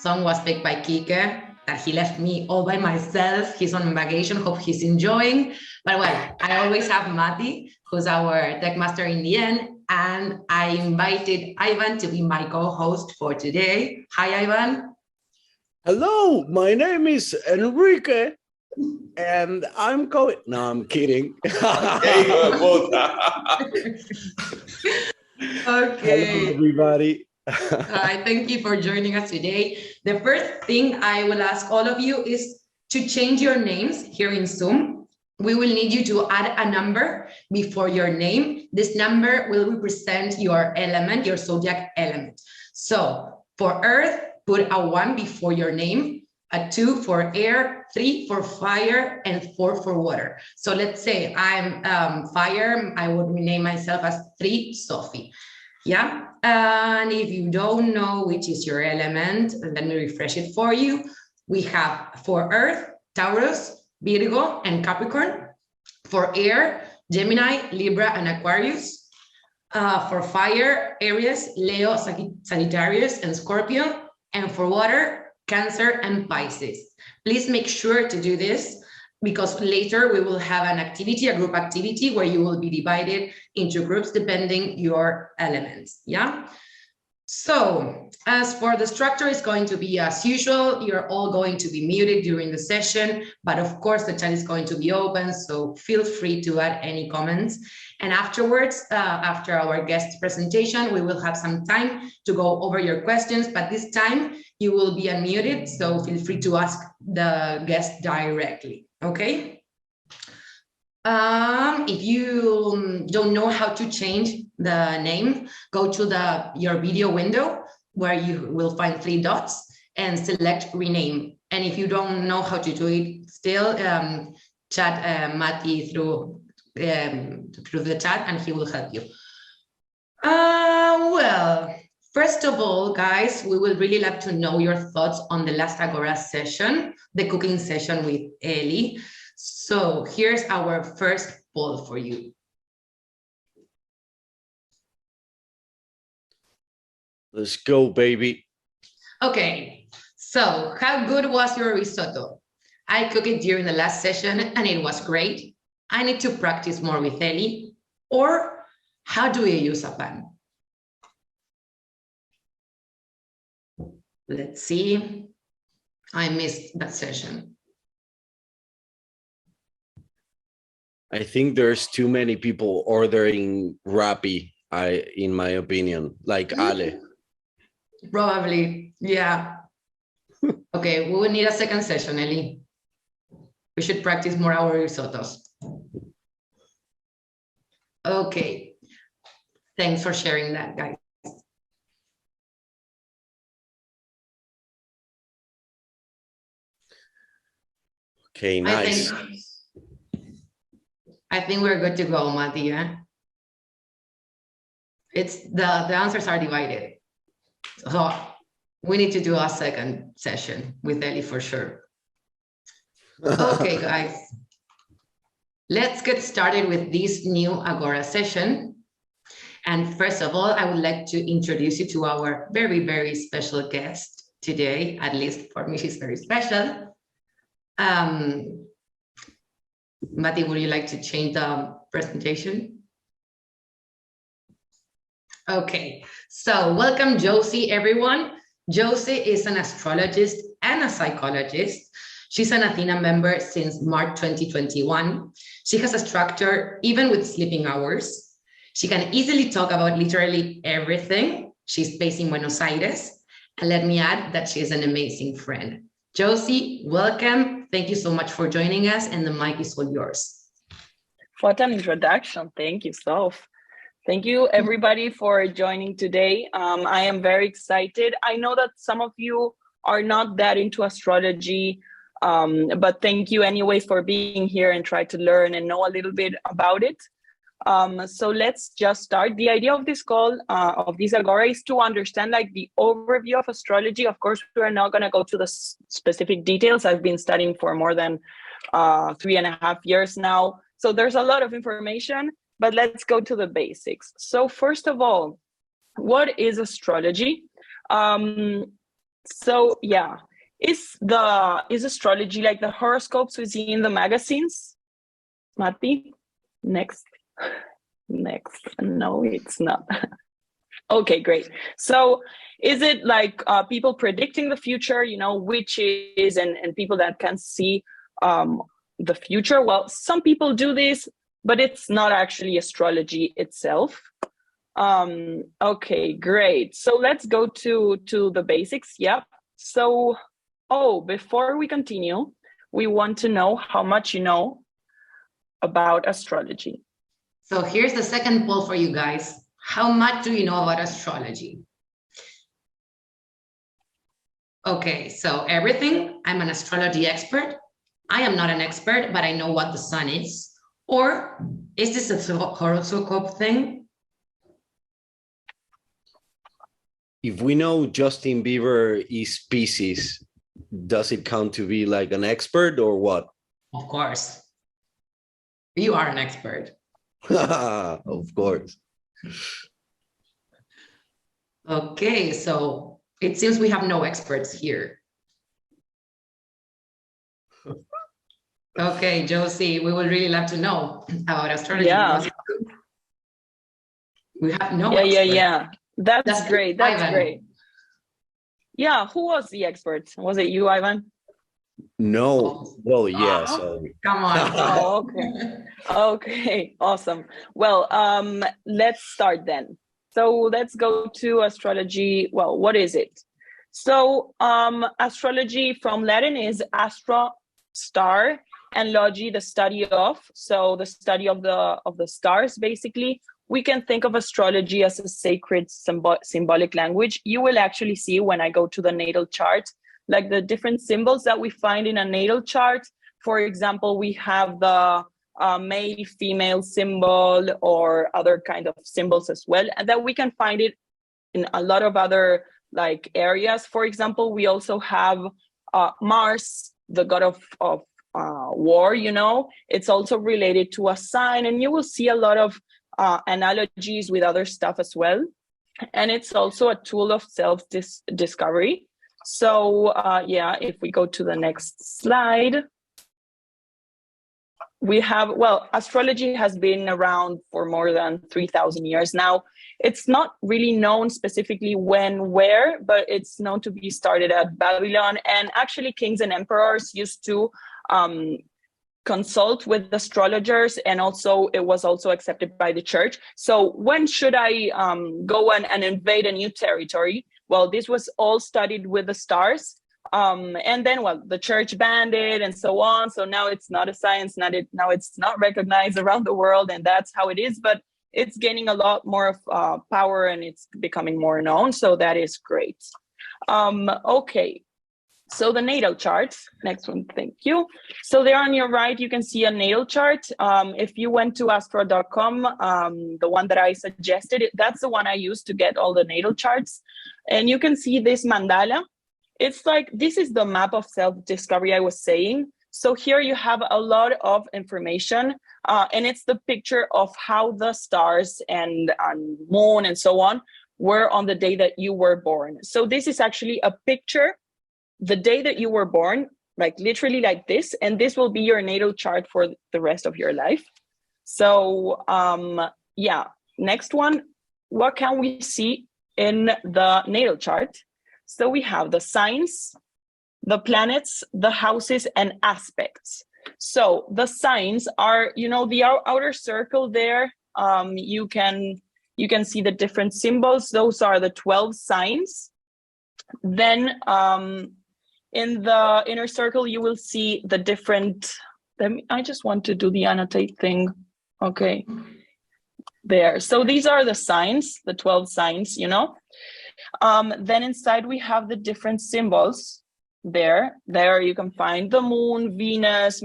song was picked by Kike, that he left me all by myself. He's on vacation, hope he's enjoying. But well, I always have Mati, who's our tech master in the end. And I invited Ivan to be my co-host for today. Hi, Ivan. Hello, my name is Enrique, and I'm going. No, I'm kidding. Okay. Hello, everybody. Thank you for joining us today. The first thing I will ask all of you is to change your names here in Zoom. We will need you to add a number before your name. This number will represent your element, your zodiac element. So for Earth, put a 1 before your name, a 2 for air, 3 for fire, and 4 for water. So let's say I'm fire, I would rename myself as 3 Sophie. Yeah, and if you don't know which is your element, let me refresh it for you. We have for Earth, Taurus, Virgo, and Capricorn. For air, Gemini, Libra, and Aquarius. For fire, Aries, Leo, Sagittarius, and Scorpio. And for water, Cancer and Pisces. Please make sure to do this because later we will have an activity, a group activity, where you will be divided into groups depending your elements, yeah? So as for the structure, it's going to be as usual. You're all going to be muted during the session, but of course the chat is going to be open, so feel free to add any comments. And afterwards, after our guest presentation, we will have some time to go over your questions, but this time you will be unmuted, so feel free to ask the guest directly, okay? If you don't know how to change the name, go to your video window where you will find 3 dots and select rename. And if you don't know how to do it still, chat Mati through the chat and he will help you. Well, first of all, guys, we would really love to know your thoughts on the last Agora session, the cooking session with Ellie. So here's our first poll for you. Let's go, baby. Okay, so how good was your risotto? I cooked it during the last session and it was great. I need to practice more with Ellie. Or how do you use a pan? Let's see. I missed that session. I think there's too many people ordering Rappi, in my opinion, like Ale. Probably, yeah. Okay, we will need a second session, Ellie. We should practice more our risottos. Okay, thanks for sharing that, guys. Okay, nice. I think we're good to go, Mati. Yeah? It's the answers are divided. So we need to do a second session with Ellie for sure. Okay, guys. Let's get started with this new Agora session. And first of all, I would like to introduce you to our very, very special guest today. At least for me, she's very special. Mati, would you like to change the presentation? Okay, so welcome Josie, everyone. Josie is an astrologist and a psychologist. She's an Athena member since March 2021. She has a structure even with sleeping hours. She can easily talk about literally everything. She's based in Buenos Aires. And let me add that she is an amazing friend. Josie, welcome. Thank you so much for joining us, and the mic is all yours. What an introduction. Thank you, Soph. Thank you, everybody, for joining today. I am very excited. I know that some of you are not that into astrology, but thank you anyway for being here and try to learn and know a little bit about it. So let's just start. The idea of this call, of this Agora, is to understand like the overview of astrology. Of course, we are not going to go to the specific details. I've been studying for more than 3.5 years now. So there's a lot of information, but let's go to the basics. So first of all, what is astrology? So yeah, is astrology like the horoscopes we see in the magazines? Mati, next. No, it's not. Okay, great. So is it like people predicting the future, witches and people that can see the future? Well, some people do this, but it's not actually astrology itself. Okay, great. So let's go to the basics. Yep. So, before we continue, we want to know how much you know about astrology. So here's the second poll for you guys. How much do you know about astrology? Okay, so everything. I'm an astrology expert. I am not an expert, but I know what the sun is. Or is this a horoscope thing? If we know Justin Bieber is Pisces, does it count to be like an expert or what? Of course. You are an expert. Of course. Okay, so it seems we have no experts here. Okay, Josie, we would really love to know about astrology. Yeah. We have no experts. Yeah. That's great. That's Ivan. great. Yeah, who was the expert? Was it you, Ivan? No. Well, yeah. So Come on. Oh, okay. Okay, awesome. Well, let's start then. So let's go to astrology. Well, what is it? So astrology from Latin is astro, star, and logi, the study of. So the study of the stars, basically. We can think of astrology as a sacred symbolic language. You will actually see when I go to the natal chart, like the different symbols that we find in a natal chart. For example, we have the male, female symbol or other kind of symbols as well, and that we can find it in a lot of other like areas. For example, we also have Mars, the god of war. It's also related to a sign, and you will see a lot of analogies with other stuff as well. And it's also a tool of self-discovery. So yeah, if we go to the next slide, we have, well, astrology has been around for more than 3,000 years now. It's not really known specifically when, where, but it's known to be started at Babylon. And actually kings and emperors used to consult with astrologers, and also it was also accepted by the church. So when should I go and invade a new territory? Well, this was all studied with the stars. And then, well, the church banned it and so on. So now it's not a science, now it's not recognized around the world, and that's how it is. But it's gaining a lot more of power, and it's becoming more known. So that is great. Okay. So the natal chart, next one, thank you. So there on your right, you can see a natal chart. If you went to astro.com, the one that I suggested, that's the one I used to get all the natal charts. And you can see this mandala. It's like, this is the map of self-discovery I was saying. So here you have a lot of information, and it's the picture of how the stars and moon and so on were on the day that you were born. So this is actually a picture the day that you were born, like literally like this, and this will be your natal chart for the rest of your life. So yeah, next one, what can we see in the natal chart? So we have the signs, the planets, the houses, and aspects. So the signs are, the outer circle there. You can see the different symbols. Those are the 12 signs. Then in the inner circle, you will see the different, I just want to do the annotate thing. Okay, there. So these are the signs, the 12 signs, Then inside we have the different symbols there. There you can find the moon, Venus,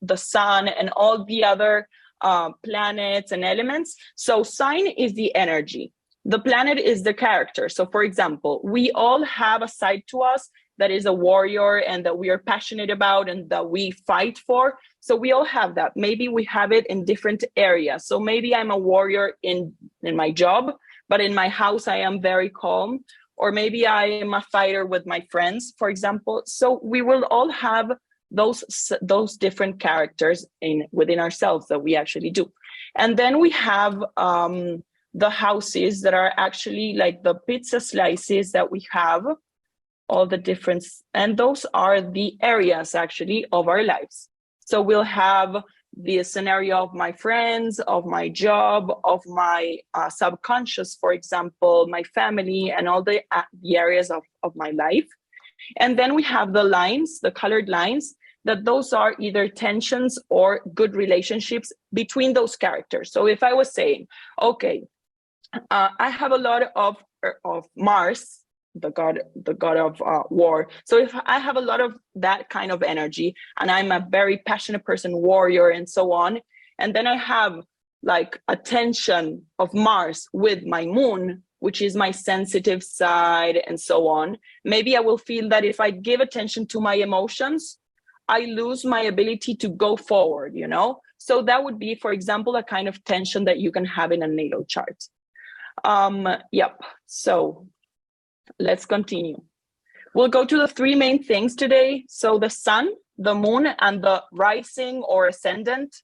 the sun, and all the other planets and elements. So sign is the energy. The planet is the character. So for example, we all have a side to us that is a warrior and that we are passionate about and that we fight for. So we all have that. Maybe we have it in different areas. So maybe I'm a warrior in my job, but in my house, I am very calm. or maybe I am a fighter with my friends, for example. So we will all have those different characters within ourselves that we actually do. And then we have the houses that are actually like the pizza slices that we have, all the different, and those are the areas actually of our lives. So we'll have the scenario of my friends, of my job, of my subconscious, for example, my family, and all the areas of my life. And then we have the lines, the colored lines, that those are either tensions or good relationships between those characters. So if I was saying, okay, I have a lot of Mars, the god of war. So if I have a lot of that kind of energy, and I'm a very passionate person, warrior, and so on, and then I have like a tension of Mars with my moon, which is my sensitive side, and so on, maybe I will feel that if I give attention to my emotions, I lose my ability to go forward, you know? So that would be, for example, a kind of tension that you can have in a natal chart. Yep, so let's continue. We'll go to the three main things today. So the sun, the moon, and the rising or ascendant.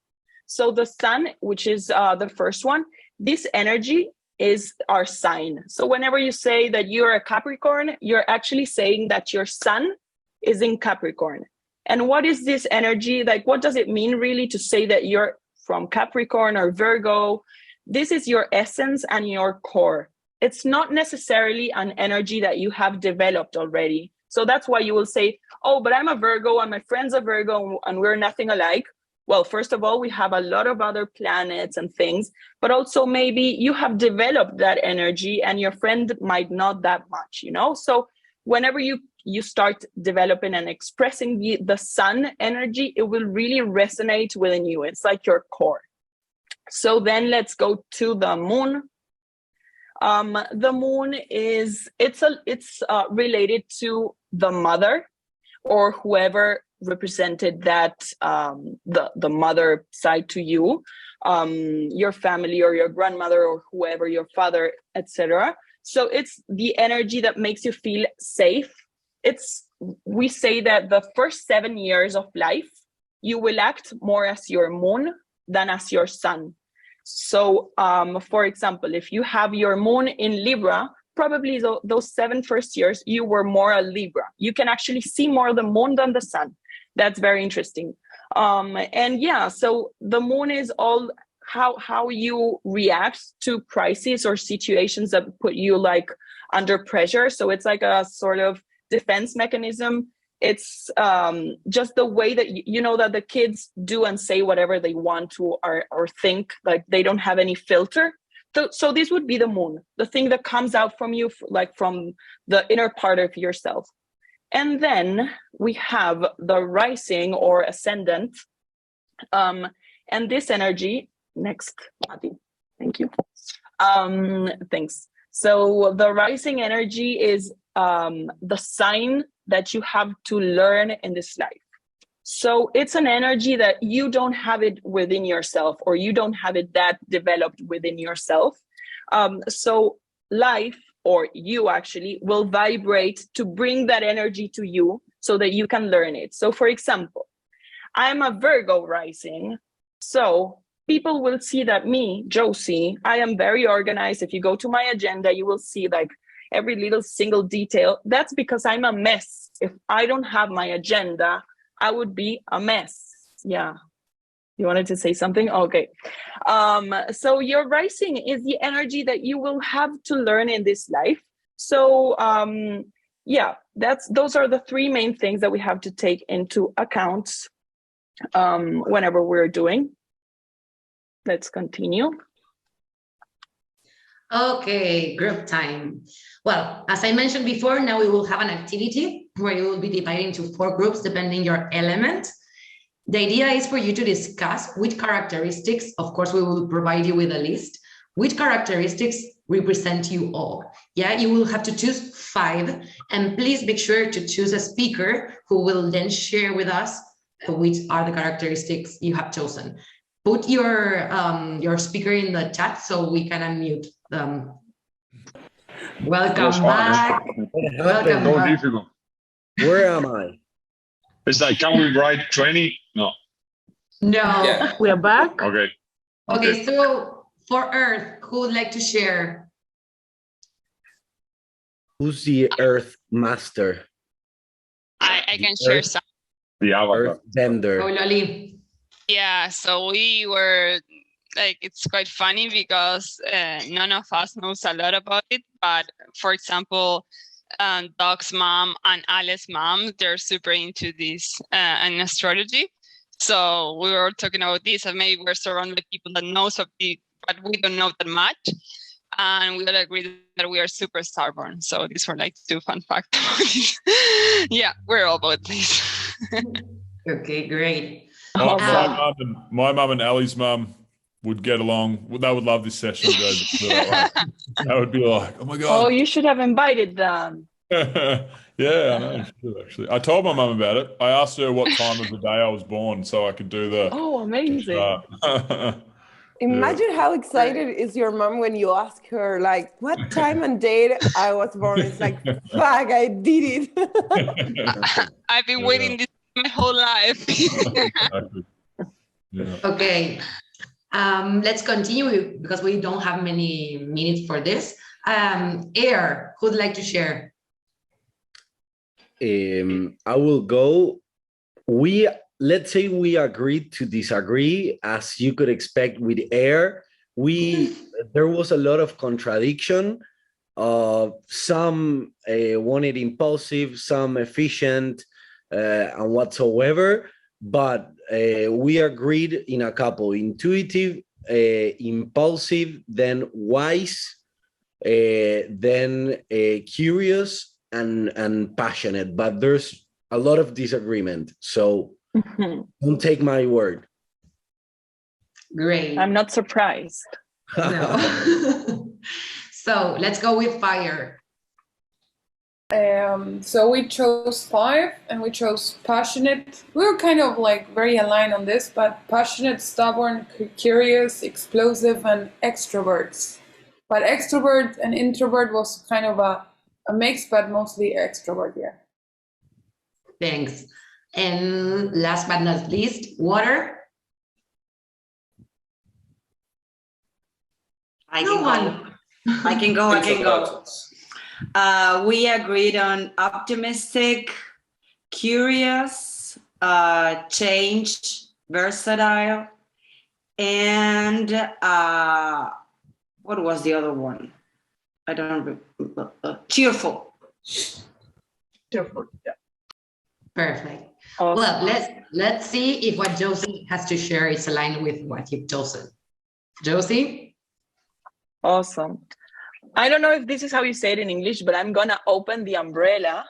So the sun, which is the first one, this energy is our sign. So whenever you say that you're a Capricorn, you're actually saying that your sun is in Capricorn. And what is this energy? Like, what does it mean really to say that you're from Capricorn or Virgo? This is your essence and your core. It's not necessarily an energy that you have developed already. So that's why you will say, oh, but I'm a Virgo and my friend's a Virgo and we're nothing alike. Well, first of all, we have a lot of other planets and things, but also maybe you have developed that energy and your friend might not that much, you know? So whenever you start developing and expressing the sun energy, it will really resonate within you. It's like your core. So then let's go to the moon. The moon is, it's related to the mother or whoever represented that, the mother side to you, your family or your grandmother or whoever, your father, etc. So it's the energy that makes you feel safe. We say that the first 7 years of life, you will act more as your moon than as your sun. So, for example, if you have your moon in Libra, probably those 7 first years, you were more a Libra. You can actually see more the moon than the sun. That's very interesting. And yeah, so the moon is all how you react to crises or situations that put you like under pressure. So it's like a sort of defense mechanism. It's just the way that you know that the kids do and say whatever they want to or think, like they don't have any filter. So this would be the moon, the thing that comes out from you, like from the inner part of yourself. And then we have the rising or ascendant. And this energy, next, Mati, thank you. Thanks. So the rising energy is the sign that you have to learn in this life. So it's an energy that you don't have it within yourself, or you don't have it that developed within yourself. So life, or you actually, will vibrate to bring that energy to you so that you can learn it. So for example, I'm a Virgo rising. So people will see that me, Josie, I am very organized. If you go to my agenda, you will see like every little single detail. That's because I'm a mess. If I don't have my agenda, I would be a mess. Yeah. You wanted to say something? Okay. So your rising is the energy that you will have to learn in this life. So yeah, those are the three main things that we have to take into account whenever we're doing. Let's continue. Okay, group time. Well, as I mentioned before, now we will have an activity where you will be divided into 4 groups depending your element. The idea is for you to discuss which characteristics, of course, we will provide you with a list, which characteristics represent you all. Yeah, you will have to choose 5, and please make sure to choose a speaker who will then share with us which are the characteristics you have chosen. Put your speaker in the chat so we can unmute them. Welcome back. What Welcome happened? So back. difficult. Where am I? It's like, can we write 20? No. No. Yeah. We are back. Okay. Okay, so for Earth, who would like to share? Who's the Earth Master? I can share Earth- some. The avatar. Earth Bender. Oh, Loli. Yeah, so we were like, it's quite funny because none of us knows a lot about it. But for example, Doc's mom and Alice's mom, they're super into this and astrology. So we were talking about this, and maybe we're surrounded by people that knows of it, but we don't know that much. And we all agree that we are super stubborn. So these were like 2 fun facts about this. Yeah, we're all about this. Okay, great. My mum and Ali's mum would get along. They would love this session. That would be like, oh my Oh, God. you should have invited them. Yeah, I know. Should, actually. I told my mum about it. I asked her what time of the day I was born so I could do the. Oh, amazing. Imagine how excited is your mom when you ask her, like, what time and date I was born. It's like, fuck, I did it. I've been waiting this my whole life. Exactly. Yeah. Okay, let's continue because we don't have many minutes for this. Air, who'd like to share? I will go. Let's say we agreed to disagree, as you could expect with Air. There was a lot of contradiction. Some wanted impulsive, some efficient, and whatsoever. But we agreed in a couple: intuitive, impulsive, then wise, then curious and passionate. But there's a lot of disagreement. So don't take my word. Great. I'm not surprised. No. So let's go with fire. So we chose 5 and we chose passionate. We were kind of like very aligned on this, but passionate, stubborn, curious, explosive, and extroverts. But extrovert and introvert was kind of a mix, but mostly extrovert, yeah. Thanks. And last but not least, water. I No can one. go. I can go. I can go. We agreed on optimistic, curious, change, versatile, and what was the other one? I don't remember. Cheerful. Cheerful, yeah. Perfect. Awesome. Well, let's see if what Josie has to share is aligned with what you've chosen. Josie? Awesome. I don't know if this is how you say it in English, but I'm gonna open the umbrella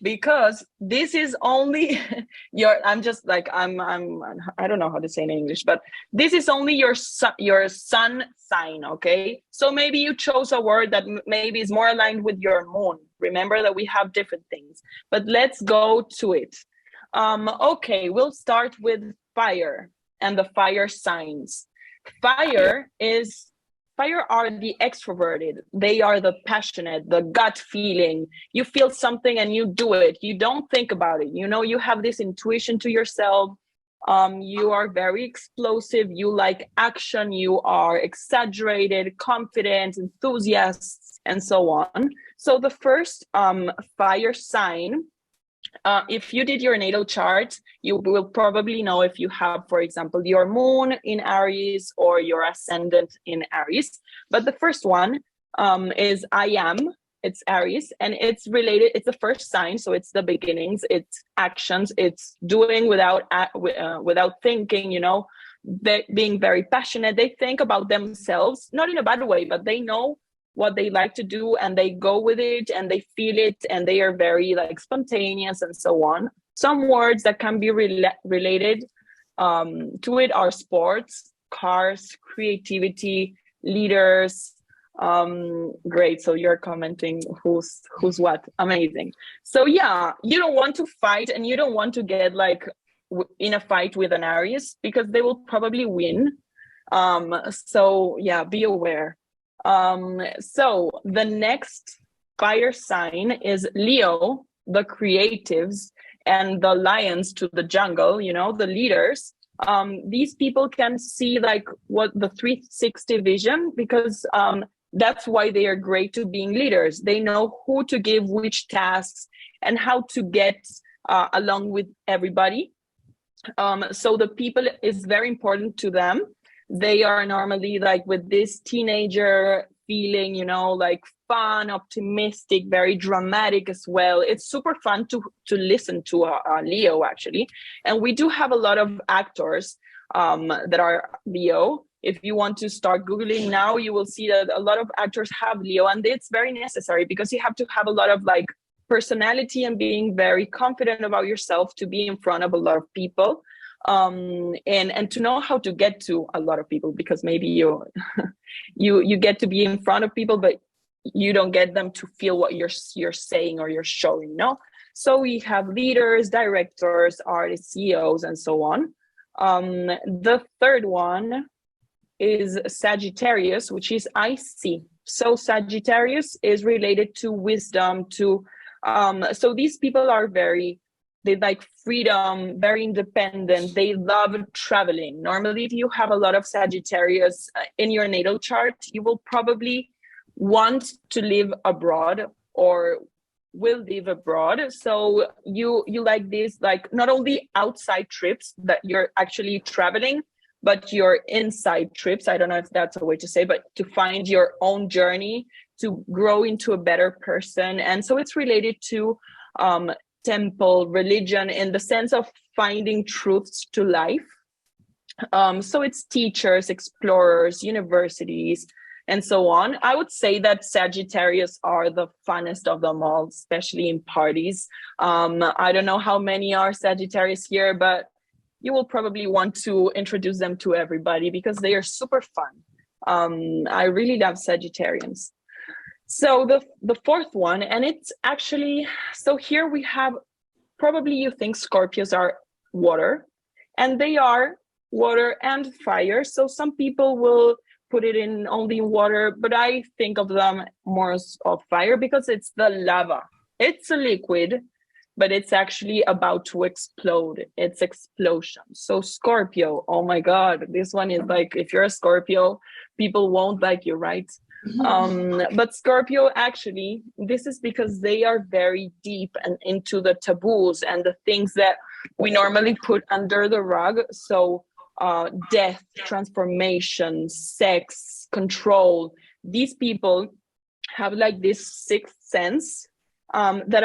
because this is only I'm just like I don't know how to say it in English, but this is only your sun sign, okay? So maybe you chose a word that maybe is more aligned with your moon. Remember that we have different things, but let's go to it. Okay, we'll start with fire and the fire signs. Fire are the extroverted. They are the passionate, the gut feeling. You feel something and you do it. You don't think about it. You know, you have this intuition to yourself. You are very explosive. You like action. You are exaggerated, confident, enthusiasts, and so on. So the first fire sign, if you did your natal chart, you will probably know if you have, for example, your moon in Aries or your ascendant in Aries. But the first one is I am. It's Aries, and it's related. It's the first sign, so it's the beginnings. It's actions. It's doing without thinking. You know, they being very passionate. They think about themselves, not in a bad way, but they know what they like to do and they go with it and they feel it and they are very like spontaneous and so on. Some words that can be related to it are sports, cars, creativity, leaders. Great, so you're commenting who's what. Amazing. So yeah, you don't want to fight and you don't want to get like in a fight with an Aries because they will probably win. So yeah, be aware. So the next fire sign is Leo, the creatives and the lions to the jungle, you know, the leaders. These people can see like what the 360 vision, because that's why they are great to being leaders. They know who to give which tasks and how to get along with everybody. So the people is very important to them. They are normally like with this teenager feeling, you know, like fun, optimistic, very dramatic as well. It's super fun to listen to Leo, actually. And we do have a lot of actors that are Leo. If you want to start Googling now, you will see that a lot of actors have Leo, and it's very necessary because you have to have a lot of like personality and being very confident about yourself to be in front of a lot of people. And to know how to get to a lot of people, because maybe you you get to be in front of people, but you don't get them to feel what you're saying or you're showing, no? So we have leaders, directors, artists, CEOs, and so on. The third one is Sagittarius, which is IC. So Sagittarius is related to wisdom, to so these people are they like freedom, very independent. They love traveling. Normally, if you have a lot of Sagittarius in your natal chart, you will probably want to live abroad or will live abroad. So you like this, like not only outside trips that you're actually traveling, but your inside trips. I don't know if that's a way to say, but to find your own journey, to grow into a better person. And so it's related to temple, religion, in the sense of finding truths to life. So it's teachers, explorers, universities, and so on. I would say that Sagittarius are the funnest of them all, especially in parties. I don't know how many are Sagittarius here, but you will probably want to introduce them to everybody because they are super fun. I really love Sagittarians. So the fourth one, and it's actually, so here we have, probably you think Scorpios are water, and they are water and fire. So some people will put it in only water, but I think of them more of fire because it's the lava. It's a liquid, but it's actually about to explode. It's explosion. So Scorpio, oh my God, this one is like, if you're a Scorpio, people won't like you, right? But Scorpio, actually, this is because they are very deep and into the taboos and the things that we normally put under the rug. So death, transformation, sex, control. These people have like this sixth sense that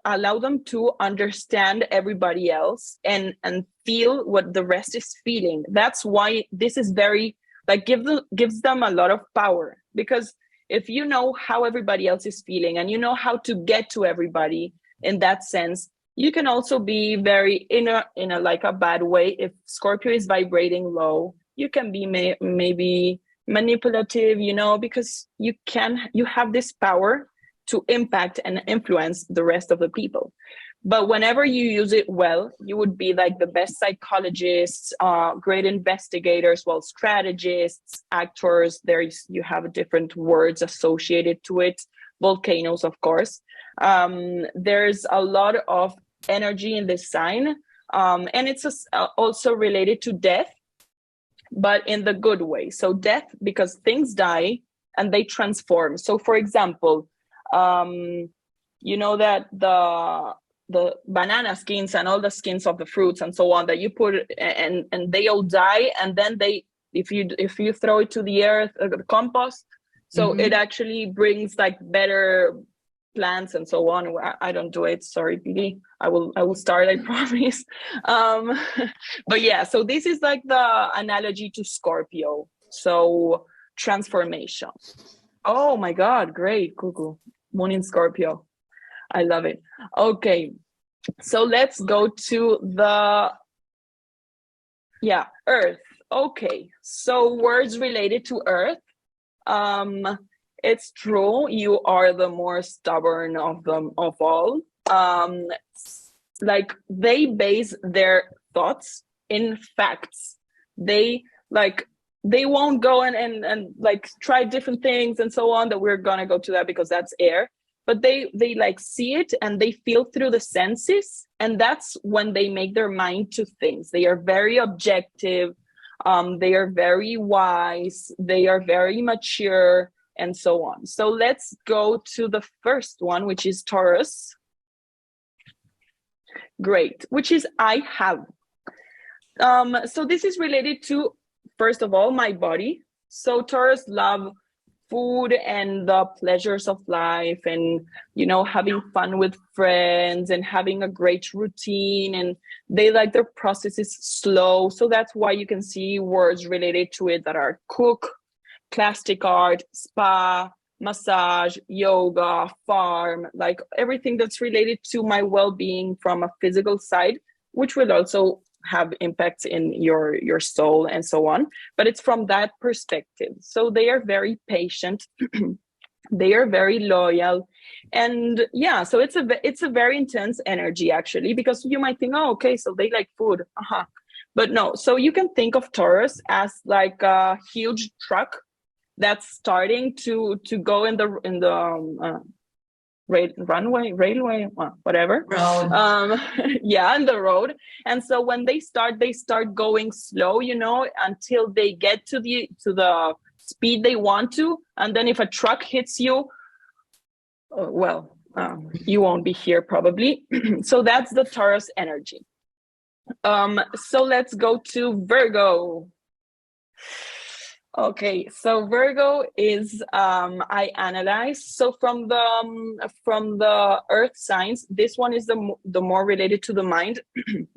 allow them to understand everybody else and feel what the rest is feeling. That's why this is very like gives them a lot of power, because if you know how everybody else is feeling and you know how to get to everybody in that sense, you can also be very in a like a bad way. If Scorpio is vibrating low, you can be maybe manipulative, you know, because you have this power to impact and influence the rest of the people. But whenever you use it well, you would be like the best psychologists, great investigators, well, strategists, actors. You have different words associated to it. Volcanoes, of course. There's a lot of energy in this sign. And it's also related to death, but in the good way. So death, because things die and they transform. So for example, you know that the banana skins and all the skins of the fruits and so on that you put and they all die, and then if you throw it to the earth, the compost, so it actually brings like better plants and so on. I don't do it, sorry, PD. I will start, I promise. But yeah, so this is like the analogy to Scorpio. So transformation. Oh my God, great, Cuckoo. Moon in Scorpio. I love it. Okay, so let's go to the Earth. Okay, so words related to Earth. It's true, you are the more stubborn of them of all. Like they base their thoughts in facts. They like they won't go and like try different things and so on, that we're gonna go to that because that's air. But they like see it and they feel through the senses, and that's when they make their mind to things. They are very objective, they are very wise, they are very mature, and so on. So let's go to the first one, which is Taurus. Great, which is I have. So this is related to, first of all, my body. So Taurus love food and the pleasures of life, and, you know, having fun with friends and having a great routine, and they like their processes slow. So that's why you can see words related to it that are cook, plastic art, spa, massage, yoga, farm, like everything that's related to my well-being from a physical side, which will also have impacts in your soul and so on, but it's from that perspective. So they are very patient, they are very loyal, and yeah, so it's a very intense energy, actually, because you might think, oh, okay, so they like food, but no. So you can think of Taurus as like a huge truck that's starting to go in the railway, whatever, yeah, on the road. And so when they start going slow, you know, until they get to the speed they want to, and then if a truck hits you, you won't be here probably. So that's the Taurus energy. So let's go to Virgo. Okay, so Virgo is I analyze. So from the earth signs, this one is the more related to the mind,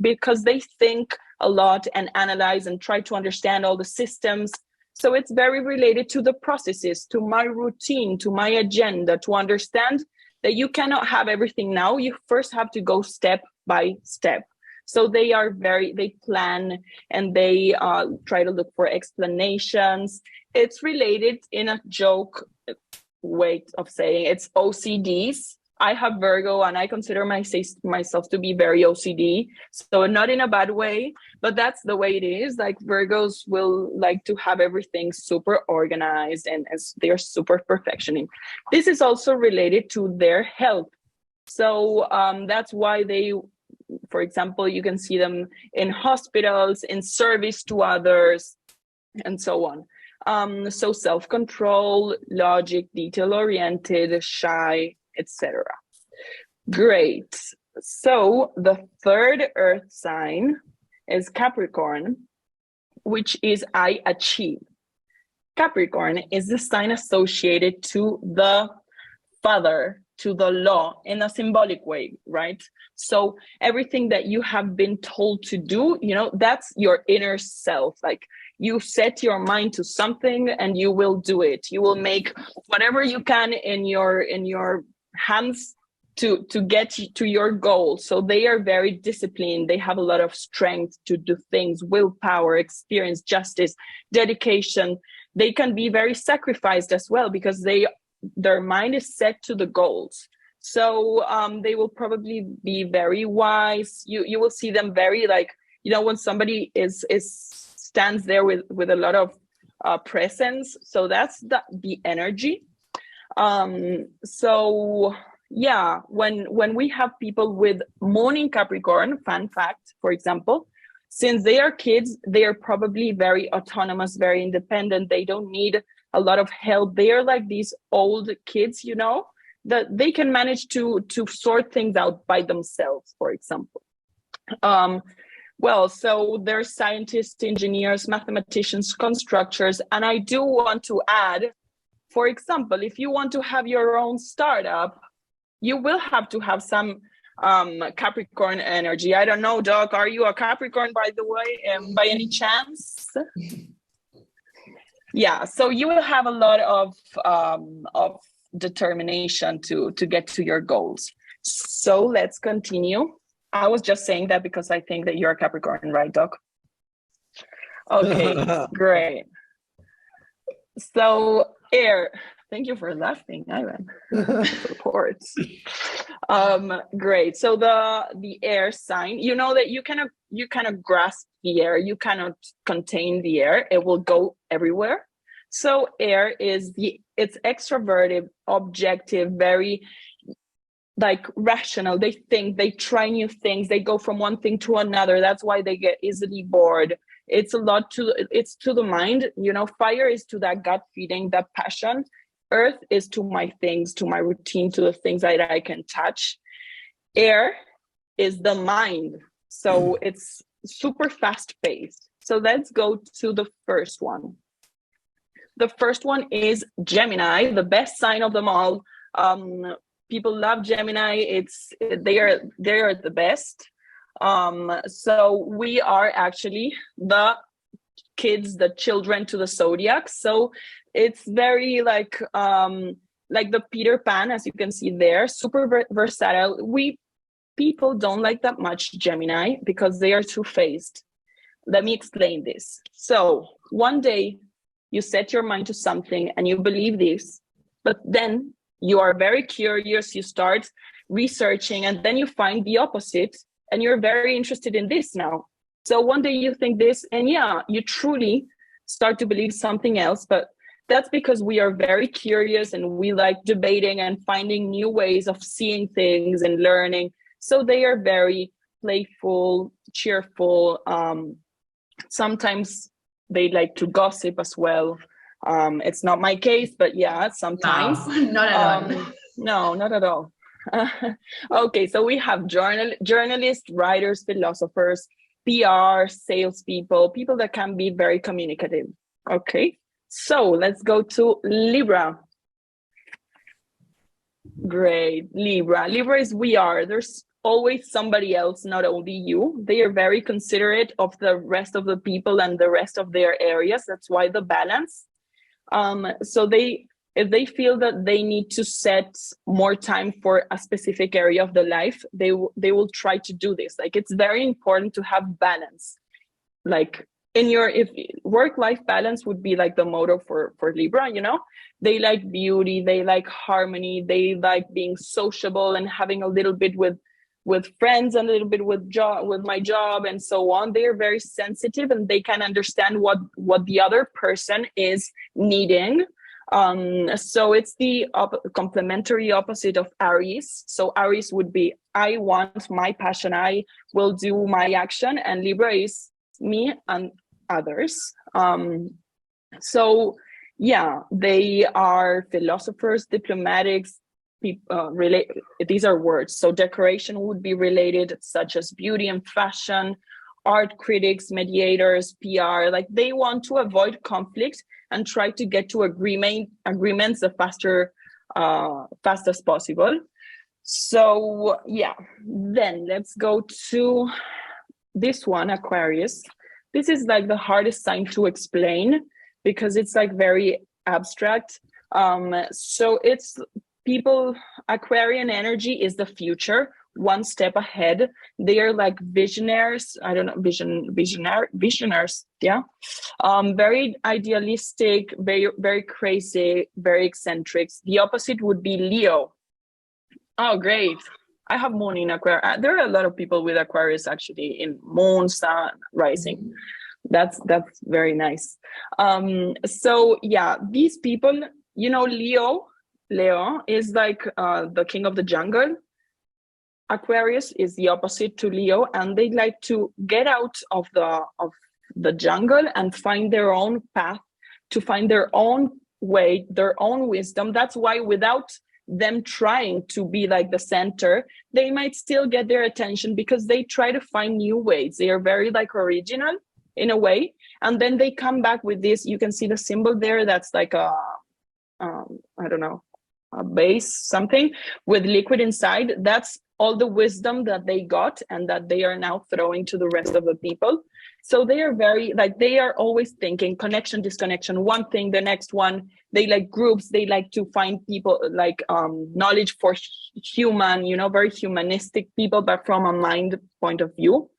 because they think a lot and analyze and try to understand all the systems. So it's very related to the processes, to my routine, to my agenda, to understand that you cannot have everything now. You first have to go step by step. So they plan and they try to look for explanations. It's related in a joke way of saying it's OCDs. I have Virgo and I consider myself to be very OCD. So not in a bad way, but that's the way it is. Like Virgos will like to have everything super organized, and they're super perfectionist. This is also related to their health. So that's why they, for example, you can see them in hospitals, in service to others, and so on. So self-control, logic, detail-oriented, shy, etc. Great. So the third earth sign is Capricorn, which is I achieve. Capricorn is the sign associated to the father, to the law, in a symbolic way, right? So everything that you have been told to do, you know, that's your inner self. Like you set your mind to something and you will do it. You will make whatever you can in your hands to get to your goal. So they are very disciplined. They have a lot of strength to do things, willpower, experience, justice, dedication. They can be very sacrificed as well, because their mind is set to the goals. So they will probably be very wise. You will see them very, like, you know, when somebody stands there with a lot of presence. So that's the energy. So yeah, when we have people with Moon in Capricorn, fun fact, for example, since they are kids, they are probably very autonomous, very independent. They don't need a lot of help. They are like these old kids, you know, that they can manage to sort things out by themselves, for example. Well, so they're scientists, engineers, mathematicians, constructors. And I do want to add, for example, if you want to have your own startup, you will have to have some Capricorn energy. I don't know, Doc, are you a Capricorn, by the way, by any chance? Yeah, so you will have a lot of determination to get to your goals. So let's continue. I was just saying that because I think that you're a Capricorn, right, Doc? Okay, great. So air, Thank you for laughing, Ivan. Supports. Great. So the air sign, you know that you cannot grasp the air, you cannot contain the air, it will go everywhere. So air is it's extroverted, objective, very like rational. They think, they try new things, they go from one thing to another. That's why they get easily bored. It's to the mind, you know. Fire is to that gut feeling, that passion. Earth is to my things, to my routine, to the things that I can touch. Air is the mind. So it's super fast paced. So let's go to the first one. The first one is Gemini, the best sign of them all. People love Gemini. They are the best. So we are actually the kids, the children to the zodiac. So it's very like the Peter Pan, as you can see there, super versatile. People don't like that much Gemini because they are two-faced. Let me explain this. So one day you set your mind to something and you believe this, but then you are very curious, you start researching, and then you find the opposite, and you're very interested in this now. So one day you think this, and yeah, you truly start to believe something else, but that's because we are very curious and we like debating and finding new ways of seeing things and learning. So they are very playful, cheerful. Sometimes they like to gossip as well. It's not my case, but yeah, sometimes. No, not at all. No, not at all. Okay, so we have journalists, writers, philosophers, PR, salespeople, people that can be very communicative. Okay, so let's go to Libra. Great, Libra. Libra is we are. There's always somebody else, not only you. They are very considerate of the rest of the people and the rest of their areas. That's why the balance. So if they feel that they need to set more time for a specific area of the life, they will try to do this. Like, it's very important to have balance. Like if work-life balance would be like the motto for Libra, you know, they like beauty, they like harmony, they like being sociable and having a little bit with friends and a little bit with my job and so on. They are very sensitive and they can understand what the other person is needing. So it's the complementary opposite of Aries. So Aries would be, I want my passion, I will do my action, and Libra is me and others. So yeah, they are philosophers, diplomatics, these are words. So decoration would be related, such as beauty and fashion, art critics, mediators, PR. Like, they want to avoid conflict and try to get to agreements the fast as possible. So yeah, then let's go to this one, Aquarius. This is like the hardest sign to explain because it's like very abstract. So it's people, Aquarian energy is the future, one step ahead. They are like visionaries. I don't know, visionaries. Yeah. Very idealistic, very, very crazy, very eccentric. The opposite would be Leo. Oh, great. I have moon in Aquarius. There are a lot of people with Aquarius actually in moon, sun, rising. That's very nice. So yeah, these people, you know, Leo is like the king of the jungle. Aquarius is the opposite to Leo, and they like to get out of the jungle and find their own path, to find their own way, their own wisdom. That's why without them trying to be like the center, they might still get their attention because they try to find new ways. They are very like original in a way, and then they come back with this. You can see the symbol there. That's like a I don't know, a base, something with liquid inside. That's all the wisdom that they got and that they are now throwing to the rest of the people. So they are very like, they are always thinking connection, disconnection, one thing, the next one. They like groups. They like to find people like knowledge for human, you know, very humanistic people, but from a mind point of view.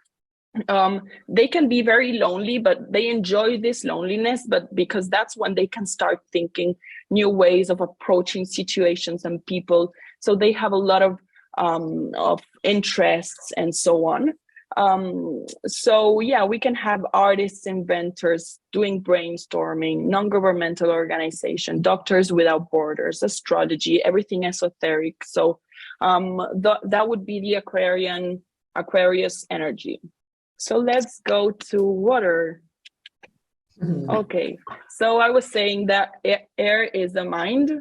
they can be very lonely, but they enjoy this loneliness, but because that's when they can start thinking new ways of approaching situations and people. So they have a lot of interests and so on. So yeah, we can have artists, inventors doing brainstorming, non-governmental organization, Doctors Without Borders, astrology, everything esoteric. So that would be the Aquarius energy. So let's go to water. Okay, so I was saying that air is the mind,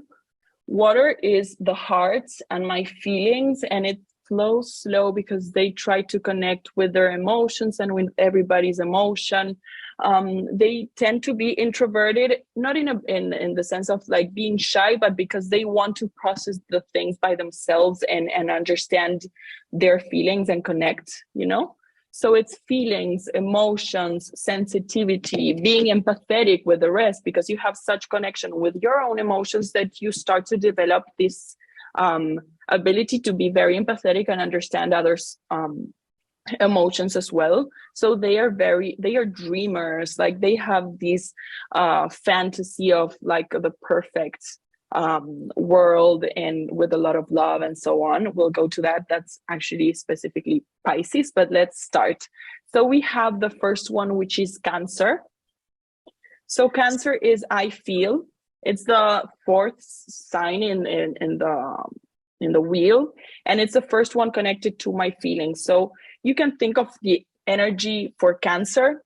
water is the heart and my feelings, and it flows slow because they try to connect with their emotions and with everybody's emotion. They tend to be introverted, not in the sense of like being shy, but because they want to process the things by themselves and understand their feelings and connect, you know? So it's feelings, emotions, sensitivity, being empathetic with the rest, because you have such connection with your own emotions that you start to develop this ability to be very empathetic and understand others' emotions as well. So they are dreamers, like they have this fantasy of like the perfect world and with a lot of love and so on. We'll go to that. That's actually specifically Pisces, but let's start. So we have the first one, which is Cancer. So Cancer is I feel. It's the fourth sign in the wheel, and it's the first one connected to my feelings. So you can think of the energy for Cancer,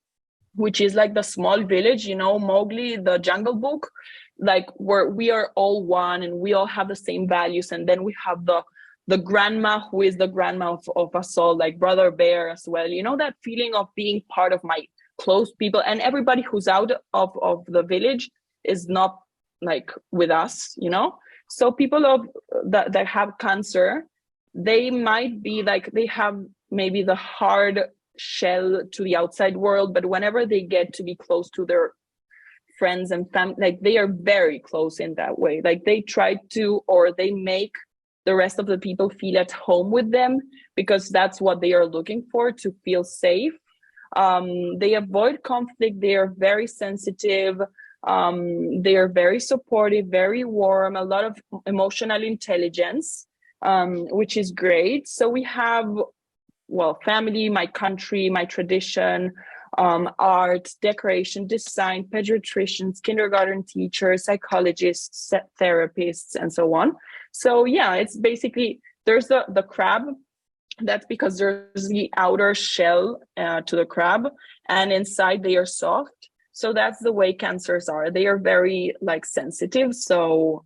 which is like the small village, you know, Mowgli, the Jungle Book, like where we are all one and we all have the same values. And then we have the grandma, who is the grandma of us all, like Brother Bear as well. You know, that feeling of being part of my close people, and everybody who's out of the village is not like with us, you know? So people that have Cancer, they might be like, they have maybe the hard shell to the outside world, but whenever they get to be close to their friends and family, like they are very close in that way. Like they try to, or they make the rest of the people feel at home with them, because that's what they are looking for, to feel safe. They avoid conflict. They are very sensitive. They are very supportive, very warm, a lot of emotional intelligence, which is great. So we have, well, family, my country, my tradition, art, decoration, design, pediatricians, kindergarten teachers, psychologists, therapists, and so on. So yeah, it's basically, there's the crab. That's because there's the outer shell to the crab, and inside they are soft. So that's the way Cancers are. They are very like sensitive. So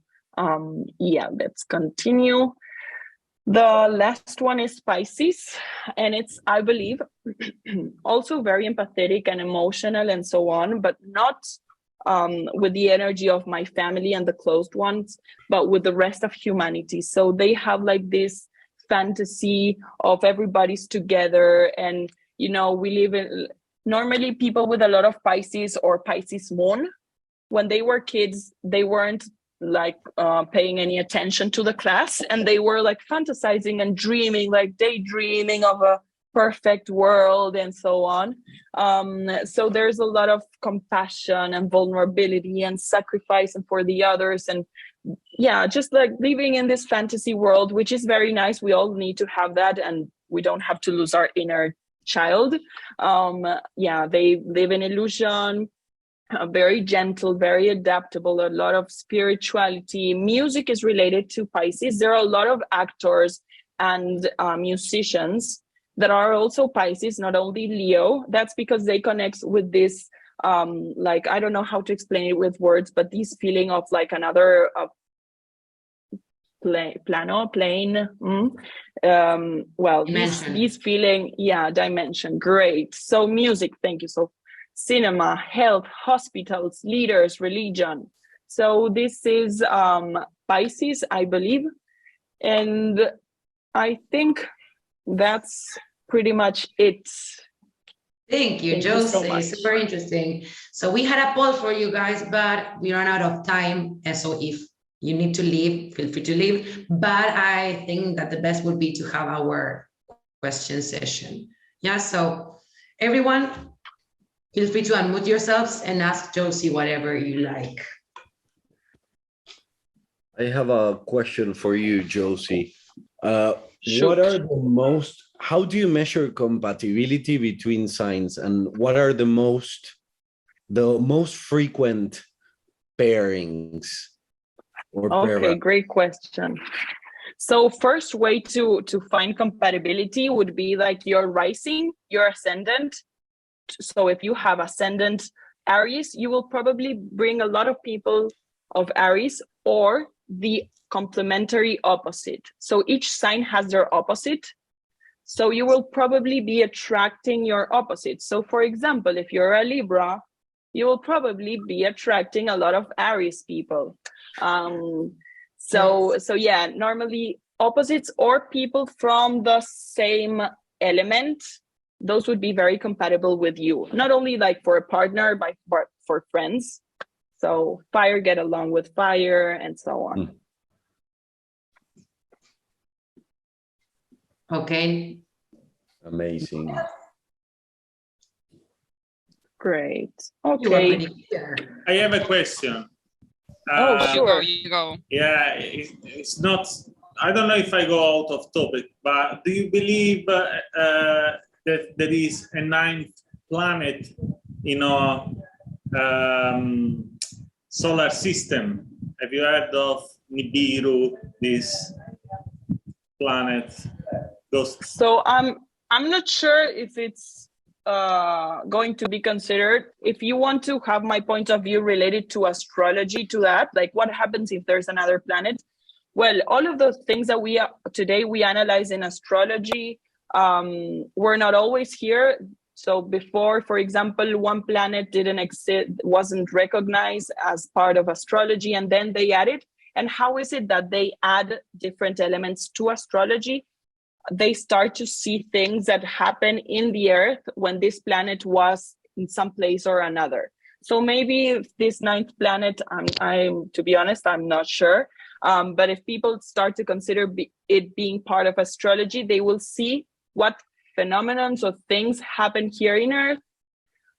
yeah, let's continue. The last one is Pisces, and it's, I believe, also very empathetic and emotional and so on, but not with the energy of my family and the closed ones, but with the rest of humanity. So they have like this fantasy of everybody's together, and you know, we live in, normally people with a lot of Pisces or Pisces moon, when they were kids, they weren't like paying any attention to the class, and they were like fantasizing and dreaming, like daydreaming of a perfect world and so on. So there's a lot of compassion and vulnerability and sacrifice and for the others, and yeah, just like living in this fantasy world, which is very nice. We all need to have that, and we don't have to lose our inner child. Yeah, they live in illusion, very gentle, very adaptable, a lot of spirituality. Music is related to Pisces. There are a lot of actors and musicians that are also Pisces, not only Leo. That's because they connect with this, like, I don't know how to explain it with words, but this feeling of like another plane. Well, this feeling, yeah, dimension. Great. So music, thank you. So cinema, health, hospitals, leaders, religion. So this is Pisces, I believe. And I think that's pretty much it. Thank you, Jose. Super interesting. So we had a poll for you guys, but we ran out of time. And so if you need to leave, feel free to leave. But I think that the best would be to have our question session. Yeah, so everyone, feel free to unmute yourselves and ask Josie whatever you like. I have a question for you, Josie. Shoot. What are the most, how do you measure compatibility between signs, and what are the most frequent pairings or Okay, great question. So first way to find compatibility would be like your rising, your ascendant. So if you have ascendant Aries, you will probably bring a lot of people of Aries, or the complementary opposite. So each sign has their opposite. So you will probably be attracting your opposite. So for example, if you're a Libra, you will probably be attracting a lot of Aries people. So yeah, normally opposites or people from the same element, those would be very compatible with you. Not only like for a partner, but for friends. So fire get along with fire and so on. Okay. Amazing. Great. You are Okay. pretty clear. I have a question. Sure. You go. Yeah, it's not, I don't know if I go out of topic, but do you believe that there is a ninth planet in our solar system? Have you heard of Nibiru, this planet? So I'm not sure if it's going to be considered. If you want to have my point of view related to astrology, to that, like what happens if there's another planet? Well, all of those things that we today we analyze in astrology were not always here. So before, for example, one planet didn't exist, wasn't recognized as part of astrology, and then they added. And how is it that they add different elements to astrology? They start to see things that happen in the earth when this planet was in some place or another. So maybe this ninth planet, I'm to be honest, I'm not sure. But if people start to consider it being part of astrology, they will see what phenomena or things happen here in Earth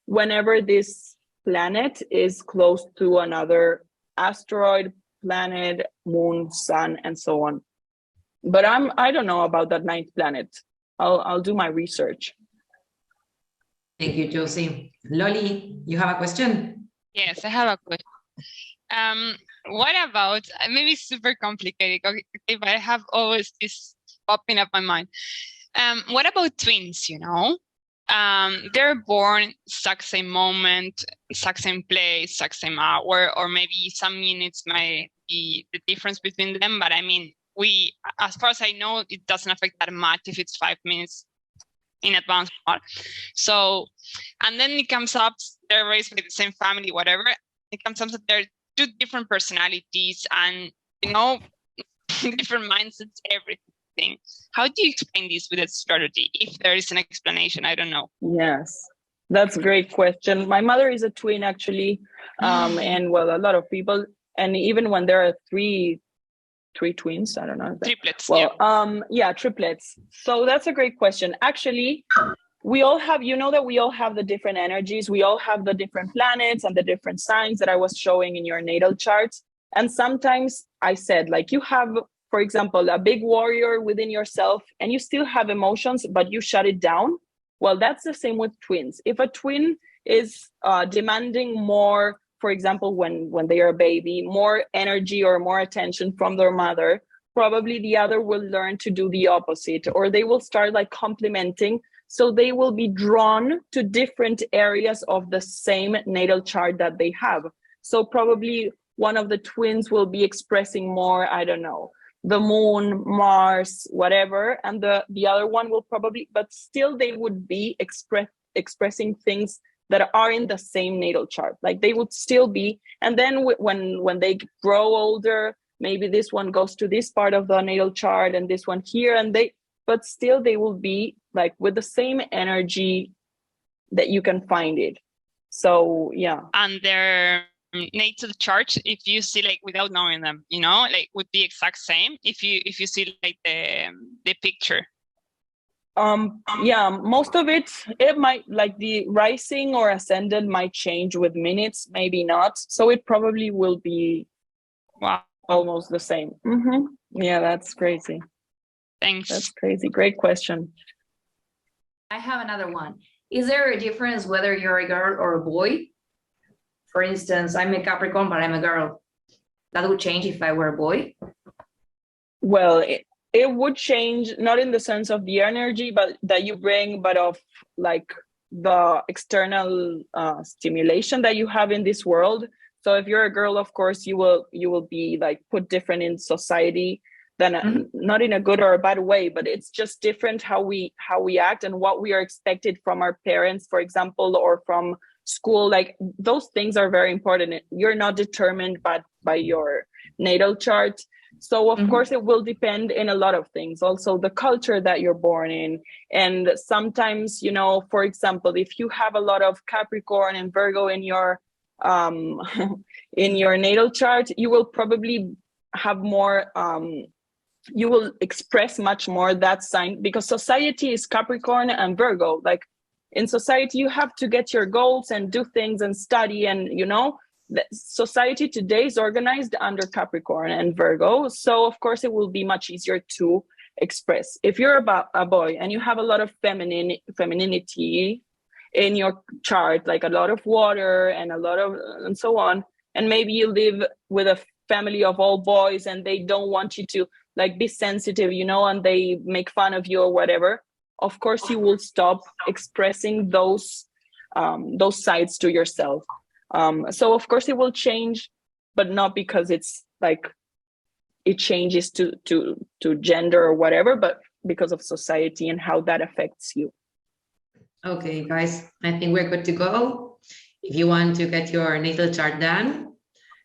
whenever this planet is close to another asteroid, planet, moon, sun, and so on. But I don't know about that ninth planet. I'll do my research. Thank you, Josie. Loli, you have a question? Yes, I have a question. What about, maybe super complicated, okay, but I have always this popping up my mind. What about twins, you know? They're born exact same moment, exact same place, exact same hour, or maybe some minutes might be the difference between them. But I mean, as far as I know, it doesn't affect that much if it's 5 minutes in advance. So, and then it comes up, they're raised by the same family, whatever. It comes up that they're two different personalities and, you know, different mindsets, everything. How do you explain this with astrology? If there is an explanation, I don't know. Yes, that's a great question. My mother is a twin, actually, and well, a lot of people, and even when there are three twins, I don't know. Triplets. Well, yeah, triplets. So that's a great question. Actually, we all have, you know, that we all have the different energies. We all have the different planets and the different signs that I was showing in your natal charts. And sometimes I said, like, you have, for example, a big warrior within yourself and you still have emotions, but you shut it down. Well, that's the same with twins. If a twin is demanding more, for example, when they are a baby, more energy or more attention from their mother, probably the other will learn to do the opposite, or they will start like complementing. So they will be drawn to different areas of the same natal chart that they have. So probably one of the twins will be expressing more, I don't know, the moon, Mars, whatever. And the other one will probably, but still they would be expressing things that are in the same natal chart. Like they would still be. And then when they grow older, maybe this one goes to this part of the natal chart and this one here, and but still they will be like with the same energy that you can find it. So yeah. And their natal chart, if you see like without knowing them, you know, like would be exact same if you see like the picture. Yeah, most of it might, like the rising or ascended might change with minutes, maybe not. So it probably will be almost the same. Yeah, that's crazy. Thanks. That's crazy. Great question. I have another one. Is there a difference whether you're a girl or a boy? For instance, I'm a Capricorn, but I'm a girl. That would change if I were a boy? Well, it would change, not in the sense of the energy but that you bring, but of like the external stimulation that you have in this world. So if you're a girl, of course, you will be like put different in society than not in a good or a bad way, but it's just different how we act and what we are expected from our parents, for example, or from school. Like those things are very important. You're not determined by your natal chart. So of course it will depend in a lot of things, also the culture that you're born in. And sometimes, you know, for example, if you have a lot of Capricorn and Virgo in your in your natal chart, you will probably have more you will express much more that sign, because society is Capricorn and Virgo. Like in society you have to get your goals and do things and study, and you know, society today is organized under Capricorn and Virgo. So of course it will be much easier to express. If you're a boy and you have a lot of femininity in your chart, like a lot of water and a lot of and so on, and maybe you live with a family of all boys and they don't want you to like be sensitive, you know, and they make fun of you or whatever, of course you will stop expressing those sides to yourself. So of course it will change, but not because it's like it changes to gender or whatever, but because of society and how that affects you. Okay, guys, I think we're good to go. If you want to get your natal chart done,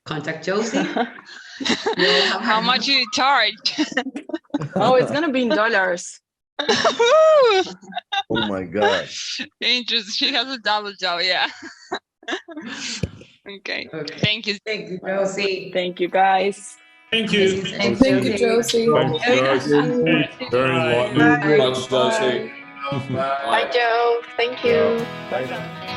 contact Josie. How much you charge? Oh, it's gonna be in dollars. Oh my God. Interesting. She has a double job, yeah. Okay. Thank you. Thank you, Josie. Thank you, guys. Thank you. Thank you, Josie. Thanks, Josie. Very enlightening. Much, Josie. Bye, Joe. Thank you. Bye.